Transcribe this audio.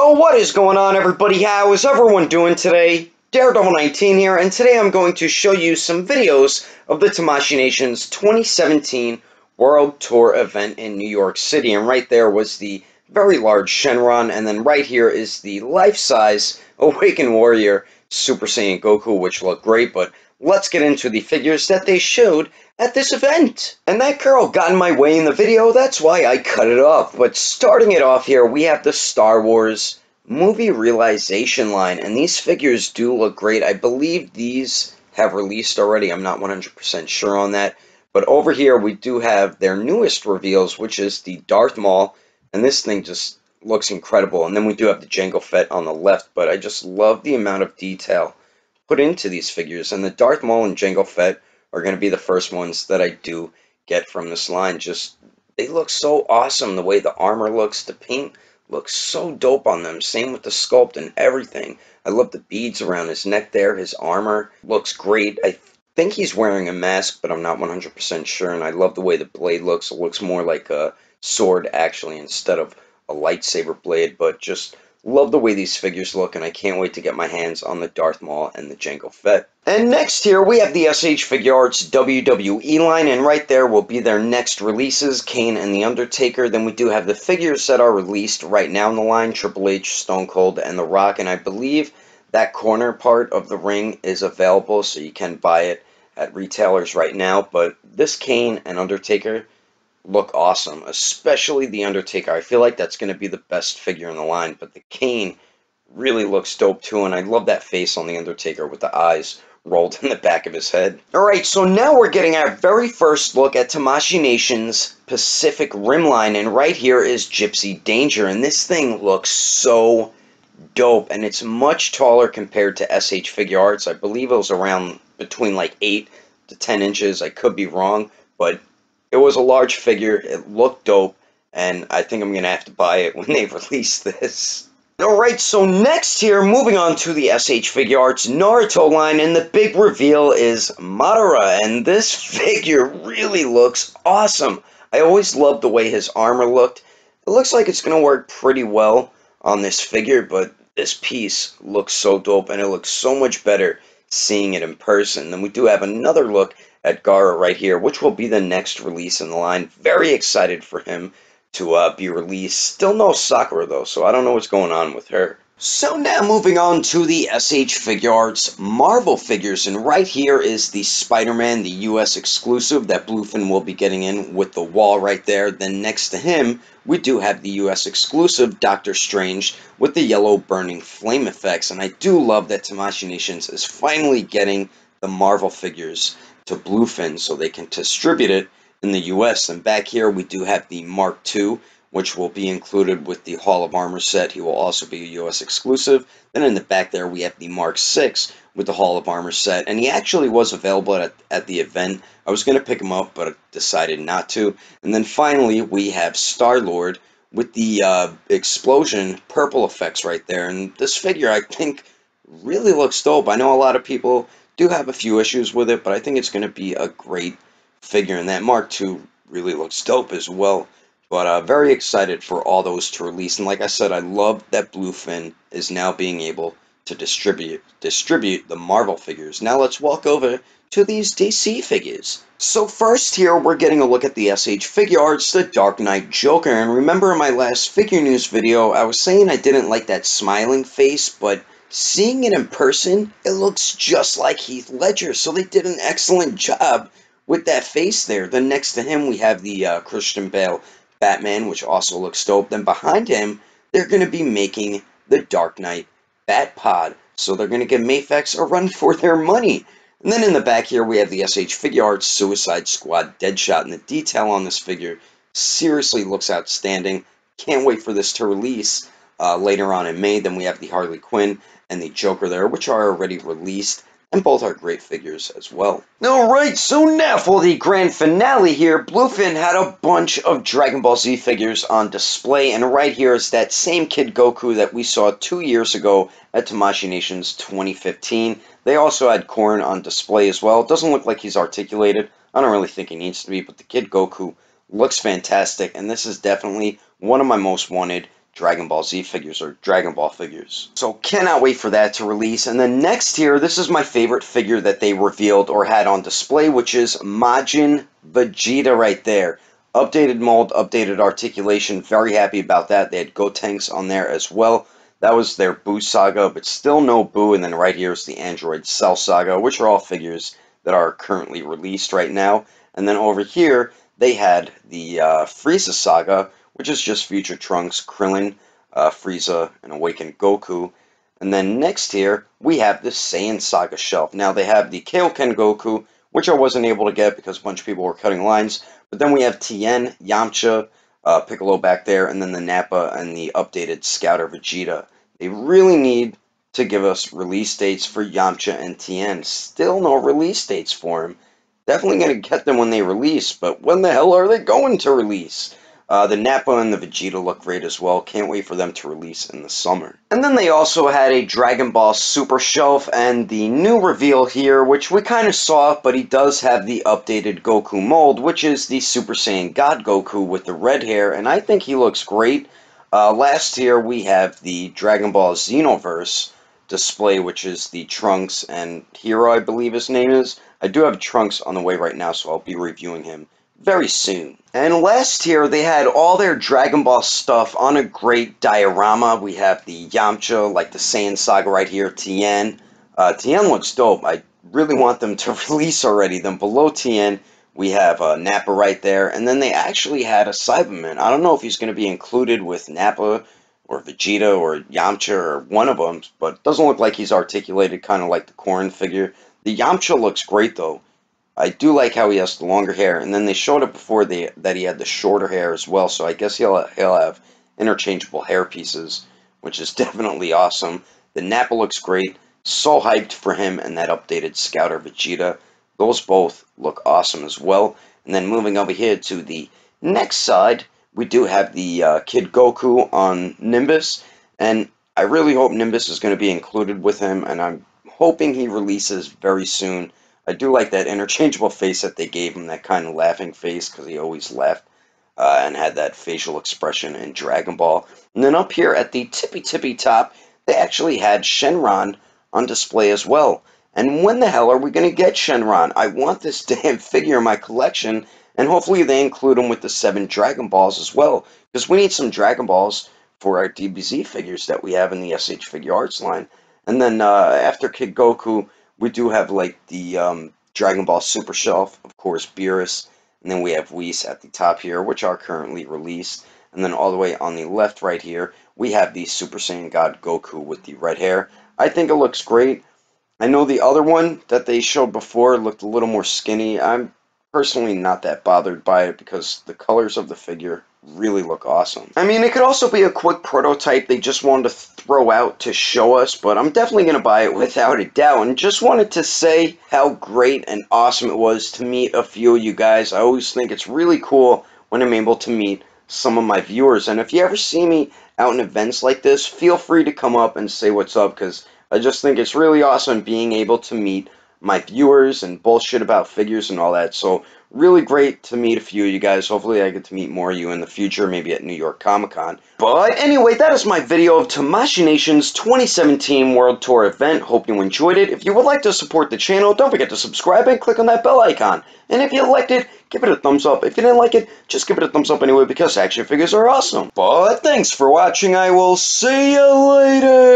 So what is going on, everybody? How is everyone doing today? Daredevil19 here, and today I'm going to show you some videos of the Tamashii Nations 2017 World Tour event in New York City. And right there was the very large Shenron, and then right here is the life-size Awakened Warrior Super Saiyan Goku, which looked great. But let's get into the figures that they showed at this event. And that girl got in my way in the video, that's why I cut it off. But starting it off here, we have the Star Wars movie realization line, and these figures do look great. I believe these have released already. I'm not 100% sure on that. But over here, we do have their newest reveals, which is the Darth Maul, and this thing just looks incredible. And then we do have the Jango Fett on the left, but I just love the amount of detail put into these figures. And the Darth Maul and Jango Fett are going to be the first ones that I do get from this line. Just, they look so awesome. The way the armor looks, the paint looks so dope on them. Same with the sculpt and everything. I love the beads around his neck there. His armor looks great. I think he's wearing a mask, but I'm not 100% sure. And I love the way the blade looks. It looks more like a sword, actually, instead of a lightsaber blade. But just love the way these figures look, and I can't wait to get my hands on the Darth Maul and the Jango Fett. And next here, we have the SH Figuarts WWE line, and right there will be their next releases, Kane and The Undertaker. Then we do have the figures that are released right now in the line, Triple H, Stone Cold, and The Rock, and I believe that corner part of the ring is available, so you can buy it at retailers right now. But this Kane and Undertaker look awesome, especially the Undertaker. I feel like that's going to be the best figure in the line, but the Kane really looks dope too, and I love that face on the Undertaker with the eyes rolled in the back of his head. Alright, so now we're getting our very first look at Tamashii Nations Pacific Rim line, and right here is Gypsy Danger, and this thing looks so dope, and it's much taller compared to SH Figuarts. I believe it was around between like 8 to 10 inches. I could be wrong, but it was a large figure. It looked dope, and I think I'm going to have to buy it when they release this. Alright, so next here, moving on to the SH Figuarts Naruto line, and the big reveal is Madara, and this figure really looks awesome. I always loved the way his armor looked. It looks like it's going to work pretty well on this figure, but this piece looks so dope, and it looks so much better seeing it in person. Then we do have another look at Gaara right here, which will be the next release in the line. Very excited for him to be released. Still no Sakura though, so I don't know what's going on with her. So now moving on to the SH Figuarts Marvel figures, and right here is the Spider-Man, the US exclusive that Bluefin will be getting in with the wall right there. Then next to him, we do have the US exclusive Doctor Strange with the yellow burning flame effects, and I do love that Tamashii Nations is finally getting the Marvel figures to Bluefin so they can distribute it in the US. And back here we do have the Mark II, which will be included with the Hall of Armor set. He will also be a US exclusive. Then in the back there we have the Mark VI with the Hall of Armor set, and he actually was available at the event. I was going to pick him up, but I decided not to. And then finally we have Star-Lord with the explosion purple effects right there, and this figure I think really looks dope. I know a lot of people do have a few issues with it, but I think it's going to be a great figure, and that Mark II really looks dope as well. But very excited for all those to release, and like I said, I love that Bluefin is now being able to distribute the Marvel figures. Now let's walk over to these DC figures. So first here, we're getting a look at the SH Figuarts, the Dark Knight Joker, and remember in my last figure news video, I was saying I didn't like that smiling face, but seeing it in person, it looks just like Heath Ledger, so they did an excellent job with that face there. Then next to him, we have the Christian Bale Batman, which also looks dope. Then behind him, they're going to be making the Dark Knight Bat Pod, so they're going to give Mafex a run for their money. And then in the back here, we have the SH Figuarts Suicide Squad Deadshot, and the detail on this figure seriously looks outstanding. Can't wait for this to release later on in May. Then we have the Harley Quinn and the Joker there, which are already released, and both are great figures as well. Alright, so now for the grand finale here, Bluefin had a bunch of Dragon Ball Z figures on display, and right here is that same Kid Goku that we saw 2 years ago at Tamashii Nations 2015. They also had Korn on display as well. It doesn't look like he's articulated. I don't really think he needs to be, but the Kid Goku looks fantastic, and this is definitely one of my most wanted Dragon Ball Z figures or Dragon Ball figures. So cannot wait for that to release. And then next here, this is my favorite figure that they revealed or had on display, which is Majin Vegeta right there. Updated mold, updated articulation, very happy about that. They had Gotenks on there as well. That was their Buu saga, but still no Buu. And then right here is the Android Cell saga, which are all figures that are currently released right now. And then over here, they had the Frieza saga, which is just Future Trunks, Krillin, Frieza, and Awakened Goku. And then next here, we have the Saiyan Saga shelf. Now, they have the Kaioken Goku, which I wasn't able to get because a bunch of people were cutting lines. But then we have Tien, Yamcha, Piccolo back there, and then the Nappa and the updated Scouter Vegeta. They really need to give us release dates for Yamcha and Tien. Still no release dates for him. Definitely going to get them when they release, but when the hell are they going to release? The Nappa and the Vegeta look great as well. Can't wait for them to release in the summer. And then they also had a Dragon Ball Super Shelf and the new reveal here, which we kind of saw, but he does have the updated Goku mold, which is the Super Saiyan God Goku with the red hair, and I think he looks great. Last here we have the Dragon Ball Xenoverse display, which is the Trunks and Hero, I believe his name is. I do have Trunks on the way right now, so I'll be reviewing him very soon. And last here, they had all their Dragon Ball stuff on a great diorama. We have the Yamcha, like the Saiyan Saga right here, Tien. Tien looks dope. I really want them to release already. Then below Tien, we have Nappa right there. And then they actually had a Cyberman. I don't know if he's going to be included with Nappa or Vegeta or Yamcha or one of them, but it doesn't look like he's articulated, kind of like the Corrin figure. The Yamcha looks great, though. I do like how he has the longer hair, and then they showed it before that he had the shorter hair as well, so I guess he'll have interchangeable hair pieces, which is definitely awesome. The Nappa looks great. So hyped for him and that updated Scouter Vegeta. Those both look awesome as well. And then moving over here to the next side, we do have the Kid Goku on Nimbus, and I really hope Nimbus is going to be included with him, and I'm hoping he releases very soon. I do like that interchangeable face that they gave him, that kind of laughing face, because he always laughed and had that facial expression in Dragon Ball. And then up here at the tippy top, they actually had Shenron on display as well. And when the hell are we going to get Shenron? I want this damn figure in my collection, and hopefully they include him with the 7 Dragon Balls as well, because we need some Dragon Balls for our DBZ figures that we have in the SH Figure Arts line. And then after Kid Goku, we do have like the Dragon Ball Super Shelf, of course, Beerus, and then we have Whis at the top here, which are currently released. And then all the way on the left right here, we have the Super Saiyan God Goku with the red hair. I think it looks great. I know the other one that they showed before looked a little more skinny. I'm personally not that bothered by it because the colors of the figure really look awesome. I mean, it could also be a quick prototype they just wanted to throw out to show us, but I'm definitely going to buy it without a doubt. And just wanted to say how great and awesome it was to meet a few of you guys. I always think it's really cool when I'm able to meet some of my viewers. And if you ever see me out in events like this, feel free to come up and say what's up, because I just think it's really awesome being able to meet my viewers and bullshit about figures and all that. So really great to meet a few of you guys. Hopefully I get to meet more of you in the future, maybe at New York Comic Con. But anyway, that is my video of Tamashii Nations 2017 World Tour event. Hope you enjoyed it. If you would like to support the channel, don't forget to subscribe and click on that bell icon. And if you liked it, give it a thumbs up. If you didn't like it, just give it a thumbs up anyway, because action figures are awesome. But thanks for watching. I will see you later.